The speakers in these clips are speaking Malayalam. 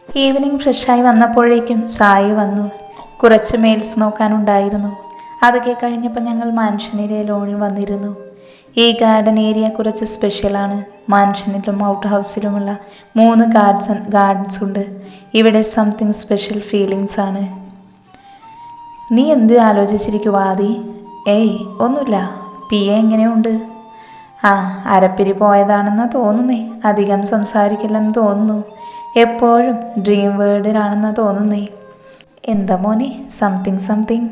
ഈവനിങ് ഫ്രഷായി വന്നപ്പോഴേക്കും സായി വന്നു. കുറച്ച് മെയിൽസ് നോക്കാനുണ്ടായിരുന്നു. അതൊക്കെ കഴിഞ്ഞപ്പോൾ ഞങ്ങൾ മാൻഷനിലെ ലോണിൽ വന്നിരുന്നു. ഈ ഗാർഡൻ ഏരിയ കുറച്ച് സ്പെഷ്യലാണ്. മാൻഷനിലും ഔട്ട് ഹൗസിലുമുള്ള 3 ഗാർഡൻസ് ഉണ്ട്. ഇവിടെ സംതിങ് സ്പെഷ്യൽ ഫീലിങ്സ് ആണ്. നീ എന്ത് ആലോചിച്ചിരിക്കുവാ ആദി? ഏയ് ഒന്നുമില്ല. എങ്ങനെയുണ്ട്? അരപ്പിരി പോയതാണെന്ന് തോന്നുന്നേ. അധികം സംസാരിക്കില്ലെന്ന് തോന്നുന്നു. എപ്പോഴും ഡ്രീം വേൾഡിലാണെന്ന് തോന്നുന്നേ. എന്താ മോനെ സംതിങ്?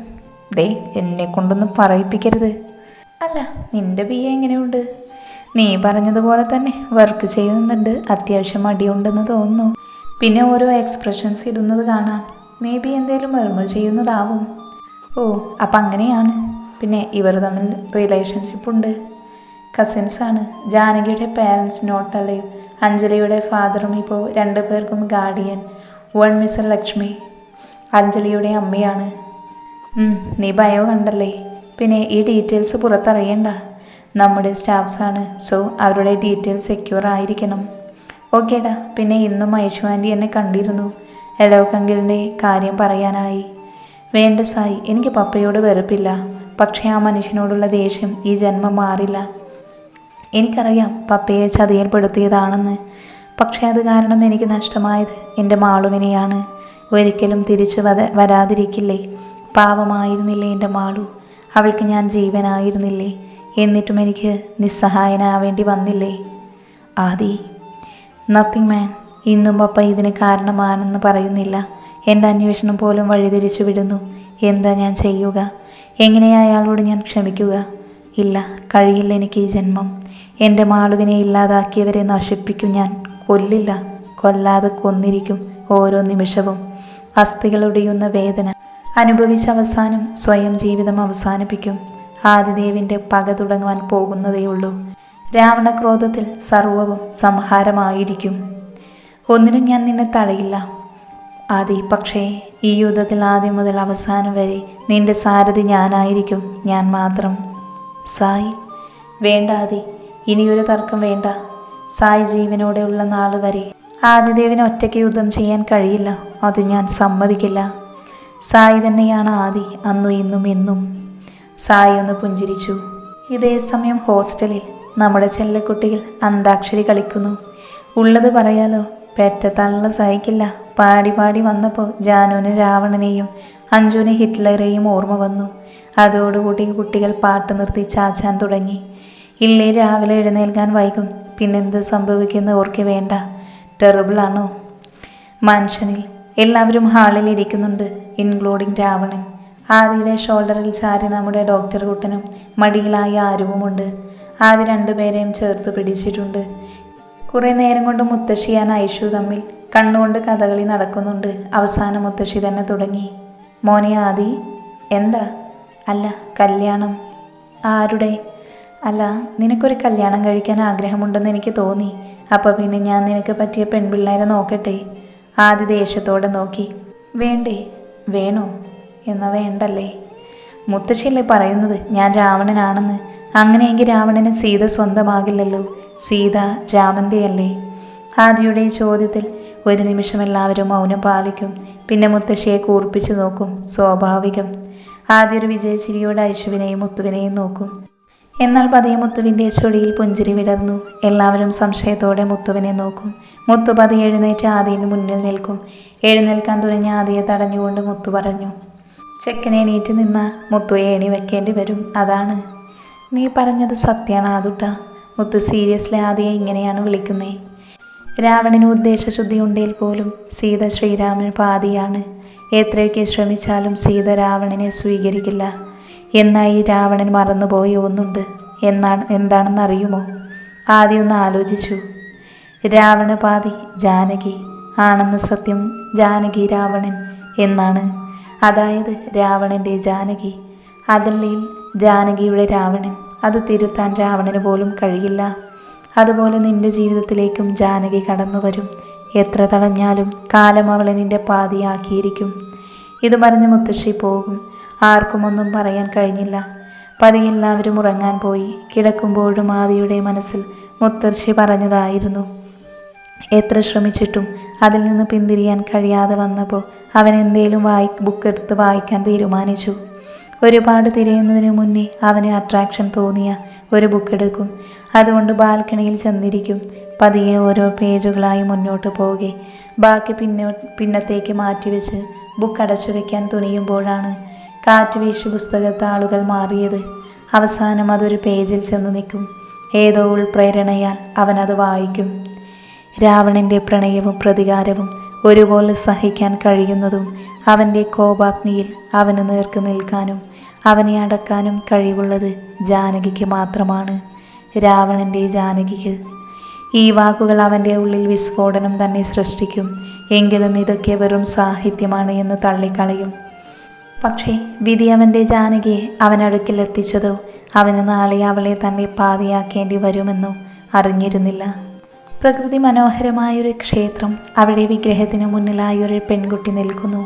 ദേ എന്നെ കൊണ്ടൊന്നും പറയിപ്പിക്കരുത്. അല്ല, നിന്റെ എങ്ങനെയുണ്ട്? നീ പറഞ്ഞതുപോലെ തന്നെ വർക്ക് ചെയ്യുന്നുണ്ട്. അത്യാവശ്യം മടിയുണ്ടെന്ന് തോന്നുന്നു. പിന്നെ ഓരോ എക്സ്പ്രഷൻസ് ഇടുന്നത് കാണാം. മേ ബി എന്തേലും മെർമർ ചെയ്യുന്നതാവും. ഓ അപ്പം അങ്ങനെയാണ്. പിന്നെ ഇവർ തമ്മിൽ റിലേഷൻഷിപ്പ് ഉണ്ട്. കസിൻസാണ്. ജാനകിയുടെ പേരൻസ് നോട്ട് അലൈവ്. അഞ്ജലിയുടെ ഫാദറും ഇപ്പോൾ 2 പേർക്കും ഗാർഡിയൻ. 1 മിസ്റ്റർ ലക്ഷ്മി അഞ്ജലിയുടെ അമ്മയാണ്. നീ ബയോ കണ്ടല്ലേ? പിന്നെ ഈ ഡീറ്റെയിൽസ് പുറത്തറിയണ്ട. നമ്മുടെ സ്റ്റാഫ്സാണ്. സോ അവരുടെ ഡീറ്റെയിൽസ് സെക്യൂർ ആയിരിക്കണം. ഓക്കേടാ. പിന്നെ ഇന്നും ഐഷു ആൻറ്റി എന്നെ കണ്ടിരുന്നു. എലോക് അങ്കിളിൻ്റെ കാര്യം പറയാനായി. വേണ്ട സായി, എനിക്ക് പപ്പയോട് വെറുപ്പില്ല. പക്ഷേ ആ മനുഷ്യനോടുള്ള ദേഷ്യം ഈ ജന്മം മാറില്ല. എനിക്കറിയാം പപ്പയെ ചതിയൽപ്പെടുത്തിയതാണെന്ന്. പക്ഷേ അത് കാരണം എനിക്ക് നഷ്ടമായത് എൻ്റെ മാളുവിനെയാണ്. ഒരിക്കലും തിരിച്ചു വരാതിരിക്കില്ലേ? പാവമായിരുന്നില്ലേ എൻ്റെ മാളു? അവൾക്ക് ഞാൻ ജീവനായിരുന്നില്ലേ? എന്നിട്ടും എനിക്ക് നിസ്സഹായനാവേണ്ടി വന്നില്ലേ? ആദി, നത്തിങ് മാൻ. ഇന്നും പപ്പ ഇതിന് കാരണമാണെന്ന് പറയുന്നില്ല. എൻ്റെ അന്വേഷണം പോലും വഴിതിരിച്ചു വിടുന്നു. എന്താ ഞാൻ ചെയ്യുക? എങ്ങനെയാ അയാളോട് ഞാൻ ക്ഷമിക്കുക? ഇല്ല, കഴിയില്ല എനിക്ക് ഈ ജന്മം. എൻ്റെ മാളുവിനെ ഇല്ലാതാക്കിയവരെ നശിപ്പിക്കും ഞാൻ. കൊല്ലില്ല, കൊല്ലാതെ കൊന്നിരിക്കും ഓരോ നിമിഷവും. അസ്ഥികളുടെയുന്ന വേദന അനുഭവിച്ച അവസാനം സ്വയം ജീവിതം അവസാനിപ്പിക്കും. ആദിദേവിൻ്റെ പക തുടങ്ങുവാൻ പോകുന്നതേയുള്ളൂ. രാവണക്രോധത്തിൽ സർവവും സംഹാരമായിരിക്കും. ഒന്നിനും ഞാൻ നിന്നെ തടയില്ല ആദി. പക്ഷേ ഈ യുദ്ധത്തിൽ ആദ്യം മുതൽ അവസാനം വരെ നിന്റെ സാരഥി ഞാനായിരിക്കും, ഞാൻ മാത്രം. സായി, വേണ്ട ആദി, ഇനിയൊരു തർക്കം വേണ്ട. സായി ജീവനോടെ ഉള്ള നാൾ വരെ ആദിദേവിന് ഒറ്റയ്ക്ക് യുദ്ധം ചെയ്യാൻ കഴിയില്ല. അത് ഞാൻ സമ്മതിക്കില്ല. സായി തന്നെയാണ് ആദി, അന്നും ഇന്നും എന്നും. സായി ഒന്ന് പുഞ്ചിരിച്ചു. ഇതേ സമയം ഹോസ്റ്റലിൽ നമ്മുടെ ചെല്ലക്കുട്ടികൾ അന്താക്ഷരി കളിക്കുന്നു. ഉള്ളത് പറയാലോ, പെറ്റ തള്ള സഹിക്കില്ല. പാടി വന്നപ്പോൾ ജാനുവിന് രാവണനെയും അഞ്ജുവിന് ഹിറ്റ്ലറെയും ഓർമ്മ വന്നു. അതോടുകൂടി കുട്ടികൾ പാട്ട് നിർത്തി ചാച്ചാൻ തുടങ്ങി. ഇല്ലേ, രാവിലെ എഴുന്നേൽക്കാൻ വൈകും. പിന്നെന്ത് സംഭവിക്കുന്ന ഓർക്കെ വേണ്ട. ടെറിബിളാണോ? മാൻഷനിൽ എല്ലാവരും ഹാളിൽ ഇരിക്കുന്നുണ്ട്, ഇൻക്ലൂഡിങ് രാവണൻ. ആദിയുടെ ഷോൾഡറിൽ ചാരി നമ്മുടെ ഡോക്ടർ കുട്ടനും മടിയിലായി ആരുവുമുണ്ട്. ആദ്യ 2 പേരെയും ചേർത്ത് പിടിച്ചിട്ടുണ്ട്. കുറേ നേരം കൊണ്ട് മുത്തശ്ശിയാൻ ഐഷു തമ്മിൽ കണ്ണുകൊണ്ട് കഥകളി നടക്കുന്നുണ്ട്. അവസാനം മുത്തശ്ശി തന്നെ തുടങ്ങി. മോനെ ആദി. എന്താ? അല്ല, കല്യാണം. ആരുടെ? അല്ല, നിനക്കൊരു കല്യാണം കഴിക്കാൻ ആഗ്രഹമുണ്ടെന്ന് എനിക്ക് തോന്നി. അപ്പോൾ പിന്നെ ഞാൻ നിനക്ക് പറ്റിയ പെൺപിള്ളേരെ നോക്കട്ടെ? ആദി ദേഷ്യത്തോടെ നോക്കി. വേണ്ടേ? വേണോ? എന്നാ വേണ്ടല്ലേ? മുത്തശ്ശിയല്ലേ പറയുന്നത് ഞാൻ രാവണനാണെന്ന്. അങ്ങനെയെങ്കിൽ രാവണന് സീത സ്വന്തമാകില്ലല്ലോ. സീത രാമൻ്റെ അല്ലേ? ആദിയുടെ ഈ ചോദ്യത്തിൽ ഒരു നിമിഷം എല്ലാവരും മൗനം പാലിക്കും. പിന്നെ മുത്തശ്ശിയെ കൂർപ്പിച്ചു നോക്കും. സ്വാഭാവികം. ആദ്യ ഒരു വിജയച്ചിരിയോടെ ഐശുവിനെയും മുത്തുവിനെയും നോക്കും. എന്നാൽ പതിയെ മുത്തുവിൻ്റെ ചൊടിയിൽ പുഞ്ചിരി വിടർന്നു. എല്ലാവരും സംശയത്തോടെ മുത്തുവിനെ നോക്കും. മുത്തു പതിയെ എഴുന്നേറ്റ് ആദിയുടെ മുന്നിൽ നിൽക്കും. എഴുന്നേൽക്കാൻ തുനിഞ്ഞ ആദിയെ തടഞ്ഞുകൊണ്ട് മുത്തു പറഞ്ഞു. ചെക്കനെ എണീറ്റ് നിന്ന മുത്തുയെ എണി വെക്കേണ്ടി വരും. അതാണ്. നീ പറഞ്ഞത് സത്യമാണ് ആദുട്ട. മുത്ത് സീരിയസ്ലി ആദിയെ ഇങ്ങനെയാണ് വിളിക്കുന്നേ. രാവണന് ഉദ്ദേശശുദ്ധി ഉണ്ടെങ്കിൽ പോലും സീത ശ്രീരാമന് പാതിയാണ്. എത്രയൊക്കെ ശ്രമിച്ചാലും സീത രാവണനെ സ്വീകരിക്കില്ല. എന്നാൽ ഈ രാവണൻ മറന്നുപോയ ഒന്നുണ്ട്. എന്താണെന്ന് അറിയുമോ? ആദ്യം ഒന്ന് ആലോചിച്ചു. രാവണപാതി ജാനകി ആണെന്ന് സത്യം. ജാനകി രാവണൻ എന്നാണ്. അതായത് രാവണൻ്റെ ജാനകി, അതല്ലെങ്കിൽ ജാനകിയുടെ രാവണൻ. അത് തിരുത്താൻ രാവണന് പോലും കഴിയില്ല. അതുപോലെ നിന്റെ ജീവിതത്തിലേക്കും ജാനകി കടന്നു വരും. എത്ര തടഞ്ഞാലും കാലം അവളെ നിന്റെ പാതിയാക്കിയിരിക്കും. ഇത് പറഞ്ഞ് മുത്തശ്ശി പോകും. ആർക്കും ഒന്നും പറയാൻ കഴിഞ്ഞില്ല. പതിയെ എല്ലാവരും ഉറങ്ങാൻ പോയി. കിടക്കുമ്പോഴും ആദിയുടെ മനസ്സിൽ മുത്തശ്ശി പറഞ്ഞതായിരുന്നു. എത്ര ശ്രമിച്ചിട്ടും അതിൽ നിന്ന് പിന്തിരിയാൻ കഴിയാതെ വന്നപ്പോൾ അവൻ എന്തേലും ബുക്ക് എടുത്ത് വായിക്കാൻ തീരുമാനിച്ചു. ഒരുപാട് തിരയുന്നതിന് മുന്നേ അവന് അട്രാക്ഷൻ തോന്നിയ ഒരു ബുക്ക് എടുക്കും. അതുകൊണ്ട് ബാൽക്കണിയിൽ ചെന്നിരിക്കും. പതിയെ ഓരോ പേജുകളായി മുന്നോട്ട് പോകെ ബാക്കി പിന്നത്തേക്ക് മാറ്റിവെച്ച് ബുക്ക് അടച്ചു വയ്ക്കാൻ തുനിയുമ്പോഴാണ് കാറ്റ് വീശി പുസ്തകത്താളുകൾ മാറിയത്. അവസാനം അതൊരു പേജിൽ ചെന്ന് നിൽക്കും. ഏതോ ഉൾപ്രേരണയാൽ അവനത് വായിക്കും. രാവണൻ്റെ പ്രണയവും പ്രതികാരവും ഒരുപോലെ സഹിക്കാൻ കഴിയുന്നതും അവൻ്റെ കോപാഗ്നിയിൽ അവന് നേർക്ക് നിൽക്കാനും അവനെ അടക്കാനും കഴിവുള്ളത് ജാനകിക്ക് മാത്രമാണ്. രാവണൻ്റെ ജാനകിക്ക്. ഈ വാക്കുകൾ അവൻ്റെ ഉള്ളിൽ വിസ്ഫോടനം തന്നെ സൃഷ്ടിക്കും. എങ്കിലും ഇതൊക്കെ വെറും സാഹിത്യമാണ് എന്ന് തള്ളിക്കളയും. പക്ഷേ വിധി അവൻ്റെ ജാനകിയെ അവനടുക്കിൽ എത്തിച്ചതോ അവന് നാളെ അവളെ തന്നെ പാതിയാക്കേണ്ടി വരുമെന്നോ അറിഞ്ഞിരുന്നില്ല. പ്രകൃതി മനോഹരമായൊരു ക്ഷേത്രം. അവിടെ വിഗ്രഹത്തിന് മുന്നിലായൊരു പെൺകുട്ടി നിൽക്കുന്നു.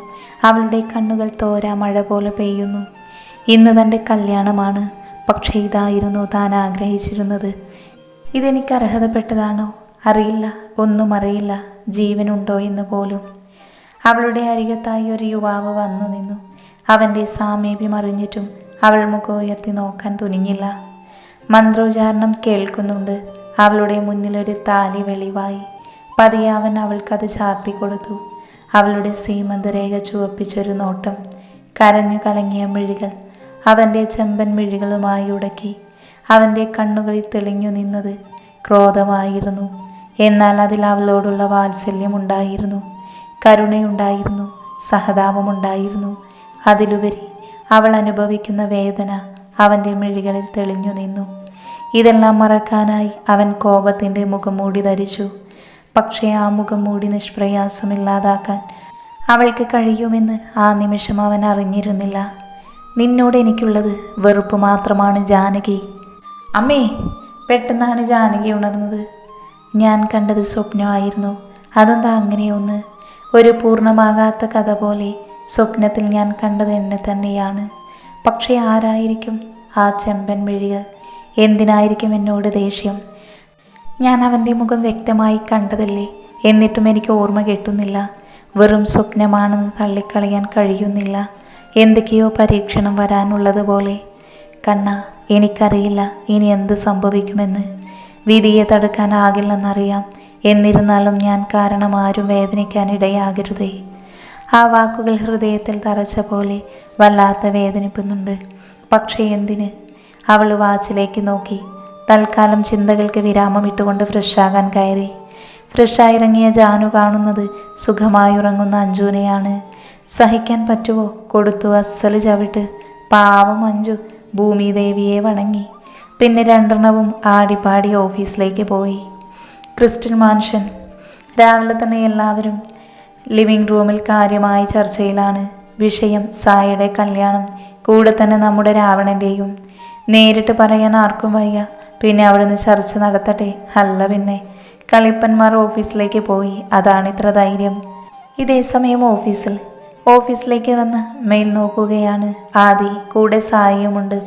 അവളുടെ കണ്ണുകൾ തോരാ മഴ പോലെ പെയ്യുന്നു. ഇന്ന് തൻ്റെ കല്യാണമാണ്. പക്ഷേ ഇതായിരുന്നു താൻ ആഗ്രഹിച്ചിരുന്നത്. ഇതെനിക്ക് അർഹതപ്പെട്ടതാണോ? അറിയില്ല, ഒന്നും അറിയില്ല. ജീവനുണ്ടോ എന്ന് പോലും. അവളുടെ അരികത്തായി ഒരു യുവാവ് വന്നു നിന്നു. അവൻ്റെ സാമീപ്യം അറിഞ്ഞിട്ടും അവൾ മുഖം ഉയർത്തി നോക്കാൻ തുനിഞ്ഞില്ല. മന്ത്രോച്ചാരണം കേൾക്കുന്നുണ്ട്. അവളുടെ മുന്നിലൊരു താലി വെളിവായി. പതിയെ അവൻ അവൾക്കത് ചാർത്തി കൊടുത്തു. അവളുടെ സീമന്തരേഖ ചുവപ്പിച്ചൊരു നോട്ടം. കരഞ്ഞു കലങ്ങിയ മിഴികൾ അവൻ്റെ ചെമ്പൻ മിഴികളുമായി ഉടക്കി. അവൻ്റെ കണ്ണുകളിൽ തെളിഞ്ഞു നിന്നത് ക്രോധമായിരുന്നു. എന്നാൽ അതിൽ അവളോടുള്ള വാത്സല്യമുണ്ടായിരുന്നു, കരുണയുണ്ടായിരുന്നു, സഹതാപമുണ്ടായിരുന്നു. അതിലുപരി അവൾ അനുഭവിക്കുന്ന വേദന അവൻ്റെ മിഴികളിൽ തെളിഞ്ഞു നിന്നു. ഇതെല്ലാം മറക്കാനായി അവൻ കോപത്തിൻ്റെ മുഖംമൂടി ധരിച്ചു. പക്ഷേ ആ മുഖംമൂടി നിഷ്പ്രയാസമില്ലാതാക്കാൻ അവൾക്ക് കഴിയുമെന്ന് ആ നിമിഷം അവൻ അറിഞ്ഞിരുന്നില്ല. നിന്നോട് എനിക്കുള്ളത് വെറുപ്പ് മാത്രമാണ് ജാനകി. അമ്മേ! പെട്ടെന്നാണ് ജാനകി ഉണർന്നത്. ഞാൻ കണ്ടത് സ്വപ്നമായിരുന്നു. അതെന്താ അങ്ങനെയൊന്ന്? ഒരു പൂർണ്ണമാകാത്ത കഥ പോലെ സ്വപ്നത്തിൽ ഞാൻ കണ്ടത് എന്നെ തന്നെയാണ്. പക്ഷേ ആരായിരിക്കും ആ ചെമ്പൻ മിഴികൾ? എന്തിനായിരിക്കും എന്നോട് ദേഷ്യം? ഞാൻ അവൻ്റെ മുഖം വ്യക്തമായി കണ്ടതല്ലേ? എന്നിട്ടും എനിക്ക് ഓർമ്മ കിട്ടുന്നില്ല. വെറും സ്വപ്നമാണെന്ന് തള്ളിക്കളയാൻ കഴിയുന്നില്ല. എന്തൊക്കെയോ പരീക്ഷണം വരാനുള്ളതുപോലെ. കണ്ണ, എനിക്കറിയില്ല ഇനി എന്ത് സംഭവിക്കുമെന്ന്. വിധിയെ തടുക്കാനാകില്ലെന്നറിയാം. എന്നിരുന്നാലും ഞാൻ കാരണം ആരും വേദനിക്കാനിടയാകരുതേ. ആ വാക്കുകൾ ഹൃദയത്തിൽ തറച്ച പോലെ വല്ലാത്ത വേദനിപ്പുന്നുണ്ട്. പക്ഷേ എന്തിന്? അവൾ വാച്ചിലേക്ക് നോക്കി. തൽക്കാലം ചിന്തകൾക്ക് വിരാമമിട്ടുകൊണ്ട് ഫ്രഷാകാൻ കയറി. ഫ്രഷായിറങ്ങിയ ജാനു കാണുന്നത് സുഖമായി ഉറങ്ങുന്ന അഞ്ജുവിനെയാണ്. സഹിക്കാൻ പറ്റുമോ? കൊടുത്തു അസ്സല് ചവിട്ട്. പാവം അഞ്ജു ഭൂമിദേവിയെ വണങ്ങി. പിന്നെ രണ്ടെണ്ണവും ആടിപ്പാടി ഓഫീസിലേക്ക് പോയി. Crystal mansion. രാവിലെ തന്നെ എല്ലാവരും ലിവിംഗ് റൂമിൽ കാര്യമായ ചർച്ചയിലാണ്. വിഷയം സായിയുടെ കല്യാണം, കൂടെ തന്നെ നമ്മുടെ രാവണൻ്റെയും. നേരിട്ട് പറയാൻ ആർക്കും വയ്യ. പിന്നെ അവിടുന്ന് ചർച്ച നടത്തട്ടെ. അല്ല പിന്നെ. കളിപ്പന്മാർ ഓഫീസിലേക്ക് പോയി. അതാണിത്ര ധൈര്യം. ഇതേ സമയം ഓഫീസിലേക്ക് വന്ന് മെയിൽ നോക്കുകയാണ് ആദി. കൂടെ സായിയുമുണ്ട്.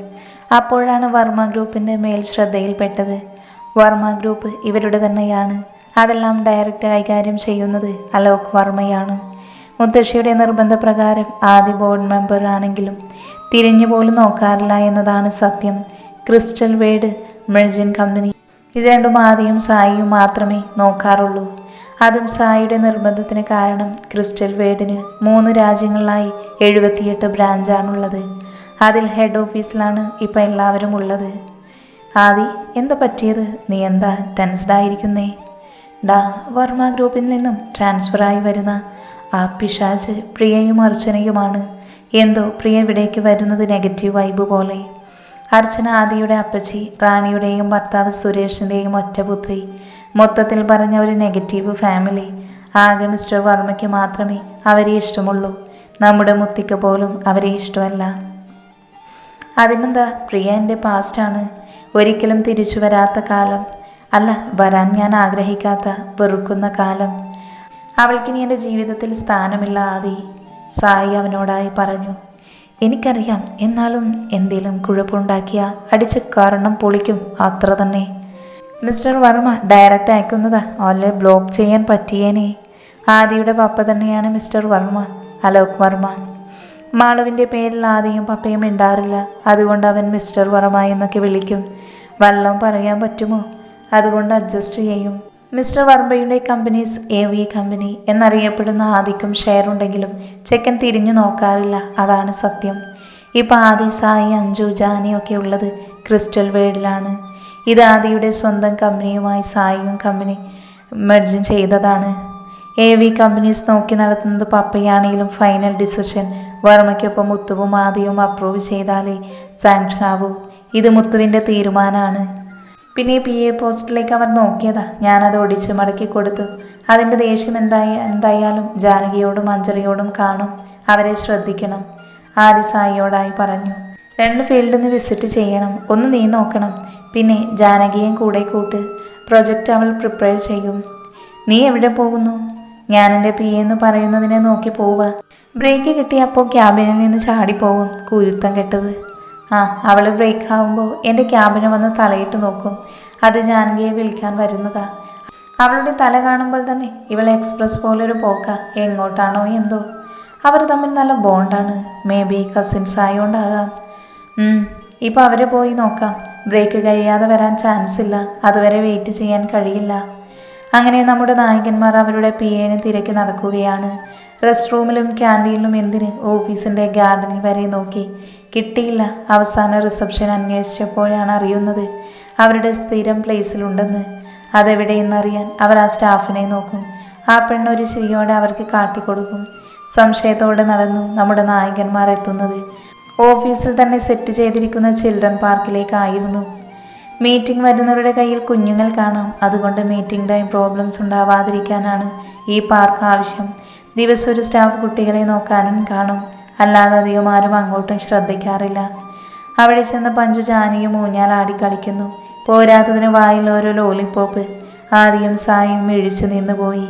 അപ്പോഴാണ് വർമ്മ ഗ്രൂപ്പിൻ്റെ മെയിൽ ശ്രദ്ധയിൽപ്പെട്ടത്. വർമ്മ ഗ്രൂപ്പ് ഇവരുടെ തന്നെയാണ്. അതെല്ലാം ഡയറക്റ്റ് കൈകാര്യം ചെയ്യുന്നത് അലോക് വർമ്മയാണ്. മുത്തശ്ശിയുടെ നിർബന്ധപ്രകാരം ആദി ബോർഡ് മെമ്പർ ആണെങ്കിലും തിരിഞ്ഞു പോലും നോക്കാറില്ല എന്നതാണ് സത്യം. ക്രിസ്റ്റൽ വേഡ് മെർജിൻ കമ്പനി ഇത് രണ്ടും ആദിയും സായിയും മാത്രമേ നോക്കാറുള്ളൂ. അതും സായിയുടെ നിർബന്ധത്തിന്. കാരണം ക്രിസ്റ്റൽ വേഡിന് 3 രാജ്യങ്ങളിലായി 78 ബ്രാഞ്ചാണുള്ളത്. അതിൽ ഹെഡ് ഓഫീസിലാണ് ഇപ്പം എല്ലാവരും ഉള്ളത്. ആദി, എന്താ പറ്റിയത്? നീ എന്താ ടെൻസ്ഡായിരിക്കുന്നേ? വർമ്മ ഗ്രൂപ്പിൽ നിന്നും ട്രാൻസ്ഫറായി വരുന്ന ആ പിശാച് പ്രിയയും അർച്ചനയുമാണ്. എന്തോ പ്രിയ ഇവിടേക്ക് വരുന്നത് നെഗറ്റീവ് വൈബ് പോലെ. അർച്ചന ആദിയുടെ അപ്പച്ചി, റാണിയുടെയും ഭർത്താവ് സുരേഷിൻ്റെയും ഒറ്റപുത്രി. മൊത്തത്തിൽ പറഞ്ഞ ഒരു നെഗറ്റീവ് ഫാമിലി. ആകെ മിസ്റ്റർ വർമ്മയ്ക്ക് മാത്രമേ അവരെ ഇഷ്ടമുള്ളൂ. നമ്മുടെ മുത്തിക്ക് പോലും അവരെ ഇഷ്ടമല്ല. അതിനെന്താ, പ്രിയ എൻ്റെ പാസ്റ്റാണ്. ഒരിക്കലും തിരിച്ചു വരാത്ത കാലം. അല്ല, വരാൻ ഞാൻ ആഗ്രഹിക്കാത്ത, വെറുക്കുന്ന കാലം. അവൾക്കിനി എൻ്റെ ജീവിതത്തിൽ സ്ഥാനമില്ല ആദി, സായി അവനോടായി പറഞ്ഞു. എനിക്കറിയാം, എന്നാലും എന്തേലും കുഴപ്പമുണ്ടാക്കിയ അടിച്ച് കാരണം പൊളിക്കും, അത്ര തന്നെ. മിസ്റ്റർ വർമ്മ ഡയറക്റ്റ് അയക്കുന്നതാ, ഓലെ ബ്ലോക്ക് ചെയ്യാൻ പറ്റിയേനെ. ആദിയുടെ പപ്പ തന്നെയാണ് മിസ്റ്റർ വർമ്മ, അലോക് വർമ്മ. മാളുവിൻ്റെ പേരിൽ ആദിയും പപ്പയും മിണ്ടാറില്ല. അതുകൊണ്ട് അവൻ മിസ്റ്റർ വർമ്മ എന്നൊക്കെ വിളിക്കും. വല്ലതും പറയാൻ പറ്റുമോ? അതുകൊണ്ട് അഡ്ജസ്റ്റ് ചെയ്യും. മിസ്റ്റർ വർമ്മയുടെ കമ്പനീസ് AV കമ്പനി എന്നറിയപ്പെടുന്ന ആദിക്കും ഷെയർ ഉണ്ടെങ്കിലും ചെക്കൻ തിരിഞ്ഞു നോക്കാറില്ല. അതാണ് സത്യം. ഇപ്പം ആദി, സായി, അഞ്ജു, ജാനിയൊക്കെ ഉള്ളത് ക്രിസ്റ്റൽ വേൾഡിലാണ്. ഇത് ആദിയുടെ സ്വന്തം കമ്പനിയുമായി സായിയും കമ്പനി മെർജ് ചെയ്തതാണ്. AV കമ്പനീസ് നോക്കി നടത്തുന്നത് പപ്പയാണെങ്കിലും ഫൈനൽ ഡിസിഷൻ വർമ്മയ്ക്കൊപ്പം മുത്തുവും ആദിയും അപ്രൂവ് ചെയ്താലേ സാങ്ഷൻ ആവൂ. ഇത് മുത്തുവിൻ്റെ തീരുമാനമാണ്. പിന്നെ PA പോസ്റ്റിലേക്ക് അവർ നോക്കിയതാ. ഞാനത് ഒടിച്ച് മടക്കി കൊടുത്തു. അതിൻ്റെ ദേഷ്യം എന്തായാലും ജാനകിയോടും അഞ്ജലിയോടും കാണും. അവരെ ശ്രദ്ധിക്കണം. ആദി സായിയോടായി പറഞ്ഞു. 2 ഫീൽഡിൽ നിന്ന് വിസിറ്റ് ചെയ്യണം. ഒന്ന് നീ നോക്കണം, പിന്നെ ജാനകിയും കൂടെ കൂട്ട്. പ്രൊജക്റ്റ് അവൾ പ്രിപ്പയർ ചെയ്യും. നീ എവിടെ പോകുന്നു? ഞാൻ എൻ്റെ PA എന്ന് പറയുന്നതിനെ നോക്കി പോവുക. ബ്രേക്ക് കിട്ടിയപ്പോൾ ക്യാബിനിൽ നിന്ന് ചാടിപ്പോകും. കുരുത്തം കെട്ടത്. അവൾ ബ്രേക്ക് ആവുമ്പോൾ എൻ്റെ ക്യാബിന് വന്ന് തലയിട്ട് നോക്കും. അത് ജാനകിയെ വിളിക്കാൻ വരുന്നതാ. അവളുടെ തല കാണുമ്പോൾ തന്നെ ഇവളെ എക്സ്പ്രസ് പോലൊരു പോക്ക. എങ്ങോട്ടാണോ എന്തോ. അവർ തമ്മിൽ നല്ല ബോണ്ടാണ്. മേ ബി കസിൻസ് ആയോണ്ടാകാം. ഇപ്പോൾ അവരെ പോയി നോക്കാം. ബ്രേക്ക് കഴിയാതെ വരാൻ ചാൻസ് ഇല്ല. അതുവരെ വെയിറ്റ് ചെയ്യാൻ കഴിയില്ല. അങ്ങനെ നമ്മുടെ നായകന്മാർ അവരുടെ PAനെ തിരക്കി നടക്കുകയാണ്. റെസ്റ്റ് റൂമിലും ക്യാൻറ്റീനിലും എന്തിന് ഓഫീസിൻ്റെ ഗാർഡനിൽ വരെ നോക്കി. കിട്ടിയില്ല. അവസാന റിസപ്ഷൻ അന്വേഷിച്ചപ്പോഴാണ് അറിയുന്നത് അവരുടെ സ്ഥിരം പ്ലേസിലുണ്ടെന്ന്. അതെവിടെയെന്നറിയാൻ അവർ ആ സ്റ്റാഫിനെ നോക്കും. ആ പെണ്ണൊരു ചിരിയോടെ അവർക്ക് കാട്ടിക്കൊടുക്കും. സംശയത്തോടെ നടന്നു നമ്മുടെ നായകന്മാർ എത്തുന്നത് ഓഫീസിൽ തന്നെ സെറ്റ് ചെയ്തിരിക്കുന്ന ചിൽഡ്രൻ പാർക്കിലേക്കായിരുന്നു. മീറ്റിംഗ് വരുന്നവരുടെ കയ്യിൽ കുഞ്ഞുങ്ങൾ കാണാം. അതുകൊണ്ട് മീറ്റിംഗ് ടൈം പ്രോബ്ലംസ് ഉണ്ടാവാതിരിക്കാനാണ് ഈ പാർക്ക് ആവശ്യം. ദിവസം ഒരു സ്റ്റാഫ് കുട്ടികളെ നോക്കാനും കാണും. അല്ലാതെ അധികം ആരും അങ്ങോട്ടും ശ്രദ്ധിക്കാറില്ല. അവിടെ ചെന്ന് പഞ്ചു ജാനിയും ഊഞ്ഞാലാടി കളിക്കുന്നു. പോരാത്തതിന് വായിൽ ഓരോ ലോലിപ്പോപ്പ്. ആദിയും സായിയും ഇഴിച്ചു നിന്നുപോയി.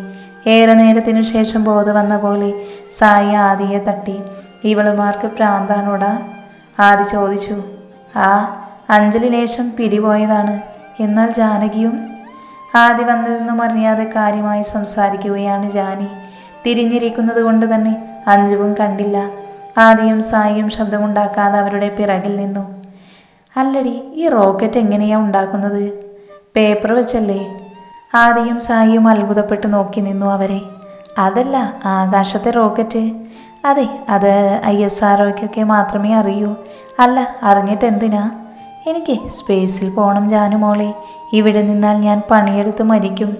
ഏറെ നേരത്തിനു ശേഷം ബോധം വന്ന പോലെ സായി ആദിയെ തട്ടി. ഇവളുമാർക്ക് പ്രാന്താണോടാ? ആദി ചോദിച്ചു. അഞ്ജലി ലേശം പിരിപോയതാണ്. എന്നാൽ ജാനകിയും? ആദി വന്നതെന്നും അറിയാതെ കാര്യമായി സംസാരിക്കുകയാണ് ജാനി. തിരിഞ്ഞിരിക്കുന്നത് കൊണ്ട് തന്നെ അഞ്ജുവും കണ്ടില്ല. ആദിയും സായിയും ശബ്ദമുണ്ടാക്കാതെ അവരുടെ പിറകിൽ നിന്നു. അല്ലടി, ഈ റോക്കറ്റ് എങ്ങനെയാ ഉണ്ടാക്കുന്നത്? പേപ്പർ വെച്ചല്ലേ? ആദിയും സായിയും അത്ഭുതപ്പെട്ട് നോക്കി നിന്നു അവരെ. അതല്ല, ആകാശത്തെ റോക്കറ്റ്. അതെ, അത് ISROയ്ക്കൊക്കെ മാത്രമേ അറിയൂ. അല്ല, അറിഞ്ഞിട്ട് എന്തിനാ? എനിക്ക് സ്പേസിൽ പോകണം ജാനുമോളെ. ഇവിടെ നിന്നാൽ ഞാൻ പണിയെടുത്ത് മരിക്കും.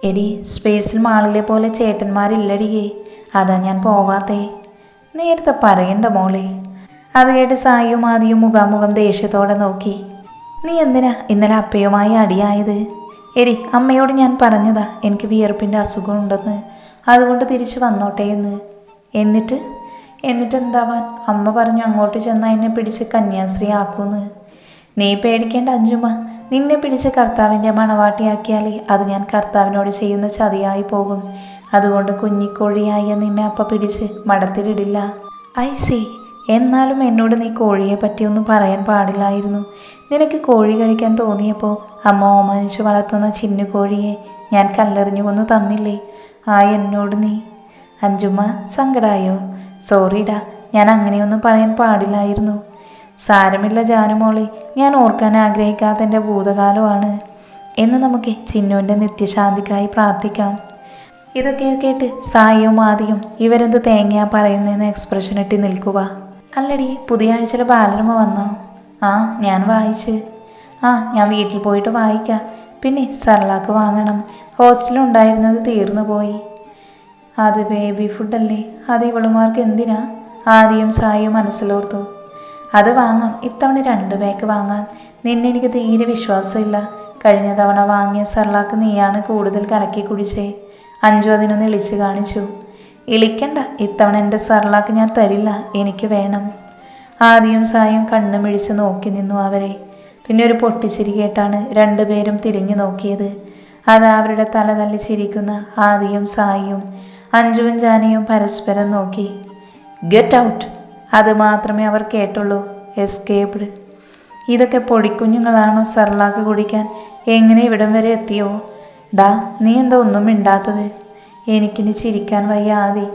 എടി, സ്പേസിൽ മാളിലെ പോലെ ചേട്ടന്മാരില്ലടിയേ. അതാ ഞാൻ പോവാത്തേ. നേരത്തെ പറയണ്ട മോളെ. അത് കേട്ട് സായിയും ആദിയും മുഖാമുഖം ദേഷ്യത്തോടെ നോക്കി. നീ എന്തിനാ ഇന്നലെ അപ്പയുമായി അടിയായത്? എടി, അമ്മയോട് ഞാൻ പറഞ്ഞതാ എനിക്ക് വിയർപ്പിൻ്റെ അസുഖമുണ്ടെന്ന്. അതുകൊണ്ട് തിരിച്ചു വന്നോട്ടെ എന്ന്. എന്നിട്ട് എന്താവാൻ? അമ്മ പറഞ്ഞു അങ്ങോട്ട് ചെന്നാൽ എന്നെ പിടിച്ച് കന്യാസ്ത്രീ ആക്കൂന്ന്. നീ പേടിക്കേണ്ട അഞ്ജുമ്മ. നിന്നെ പിടിച്ച് കർത്താവിൻ്റെ മണവാട്ടിയാക്കിയാലേ അത് ഞാൻ കർത്താവിനോട് ചെയ്യുന്ന ചതിയായി പോകും. അതുകൊണ്ട് കുഞ്ഞിക്കോഴിയായ നിന്നെ അപ്പ പിടിച്ച് മടത്തിലിടില്ല. I C. എന്നാലും എന്നോട് നീ കോഴിയെ പറ്റിയൊന്നും പറയാൻ പാടില്ലായിരുന്നു. നിനക്ക് കോഴി കഴിക്കാൻ തോന്നിയപ്പോൾ അമ്മ ഓമാനിച്ചു വളർത്തുന്ന ചിന്നു കോഴിയെ ഞാൻ കല്ലെറിഞ്ഞു കൊന്നു തന്നില്ലേ? എന്നോട് നീ. അഞ്ജുമ്മ, സങ്കടായോ? സോറിടാ, ഞാൻ അങ്ങനെയൊന്നും പറയാൻ പാടില്ലായിരുന്നു. സാരമില്ല ജാനുമോളെ, ഞാൻ ഓർക്കാൻ ആഗ്രഹിക്കാത്ത എൻ്റെ ഭൂതകാലമാണ്. എന്ന് നമുക്ക് ചിന്നുവിൻ്റെ നിത്യശാന്തിക്കായി പ്രാർത്ഥിക്കാം. ഇതൊക്കെ കേട്ട് സായിയും ആദിയും ഇവരെന്ത് തേങ്ങയാ പറയുന്നതെന്ന് എക്സ്പ്രഷൻ ഇട്ട് നിൽക്കുക. അല്ലടി, പുതിയ ആഴ്ചയിലെ ബാലരമ വന്നോ? ഞാൻ വായിച്ച്. ഞാൻ വീട്ടിൽ പോയിട്ട് വായിക്കാം. പിന്നെ സർലാക്ക് വാങ്ങണം. ഹോസ്റ്റലുണ്ടായിരുന്നത് തീർന്നു പോയി. അത് ബേബി ഫുഡല്ലേ? അത് ഇവളുമാർക്ക് എന്തിനാ? ആദിയും സായിയും മനസ്സിലോർത്തു. അത് വാങ്ങാം. ഇത്തവണ 2 പാക്ക് വാങ്ങാം. നിന്നെ എനിക്ക് തീരെ വിശ്വാസമില്ല. കഴിഞ്ഞ തവണ വാങ്ങിയ സർലാക്ക് നീയാണ് കൂടുതൽ കലക്കി കുടിച്ചേ. അഞ്ജു അതിനൊന്ന് ഇളിച്ചു കാണിച്ചു. ഇളിക്കണ്ട, ഇത്തവണ എൻ്റെ സർലാക്ക് ഞാൻ തരില്ല, എനിക്ക് വേണം. ആദിയും സായും കണ്ണു മിഴിച്ച് നോക്കി നിന്നു അവരെ. പിന്നെ ഒരു പൊട്ടിച്ചിരി കേട്ടാണ് 2 പേരും തിരിഞ്ഞു നോക്കിയത്. അത് അവരുടെ തല തല്ലി ചിരിക്കുന്ന ആദിയും സായിയും അഞ്ജുവും ജാനിയും പരസ്പരം നോക്കി. Get out! അത് മാത്രമേ അവർ കേട്ടുള്ളൂ. എസ്കേപ്ഡ്. ഇതൊക്കെ പൊടിക്കുഞ്ഞുങ്ങളാണോ സർലാക്ക് കുടിക്കാൻ? എങ്ങനെ ഇവിടം വരെ എത്തിയോ? ഡാ, നീ എന്താ ഒന്നും മിണ്ടാത്തത്? എനിക്കിനി ചിരിക്കാൻ വയ്യ ആദി.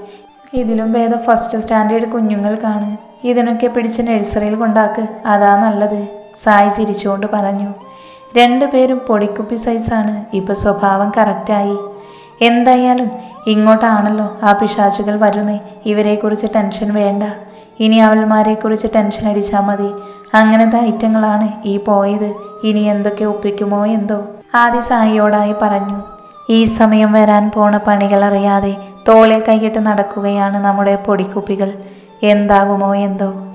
ഇതിലും ഭേദം ഫസ്റ്റ് സ്റ്റാൻഡേർഡ് കുഞ്ഞുങ്ങൾക്കാണ്. ഇതിനൊക്കെ പിടിച്ച് നഴ്സറിയിൽ കൊണ്ടാക്ക്, അതാ നല്ലത്. സായി ചിരിച്ചുകൊണ്ട് പറഞ്ഞു. രണ്ടുപേരും പൊടിക്കുപ്പി സൈസാണ്. ഇപ്പൊ സ്വഭാവം കറക്റ്റായി. എന്തായാലും ഇങ്ങോട്ടാണല്ലോ ആ പിശാചുകൾ വരുന്നേ. ഇവരെക്കുറിച്ച് ടെൻഷൻ വേണ്ട. ഇനി അവൾമാരെക്കുറിച്ച് ടെൻഷൻ അടിച്ചാൽ മതി. അങ്ങനത്തെ ഐറ്റങ്ങളാണ് ഈ പോയത്. ഇനി എന്തൊക്കെ ഒപ്പിക്കുമോ എന്തോ, ആദി സായിയോടായി പറഞ്ഞു. ഈ സമയം വരാൻ പോണ പണികൾ അറിയാതെ തോളിൽ കൈയിട്ട് നടക്കുകയാണ് നമ്മുടെ പൊടിക്കുപ്പികൾ. എന്താകുമോ എന്തോ.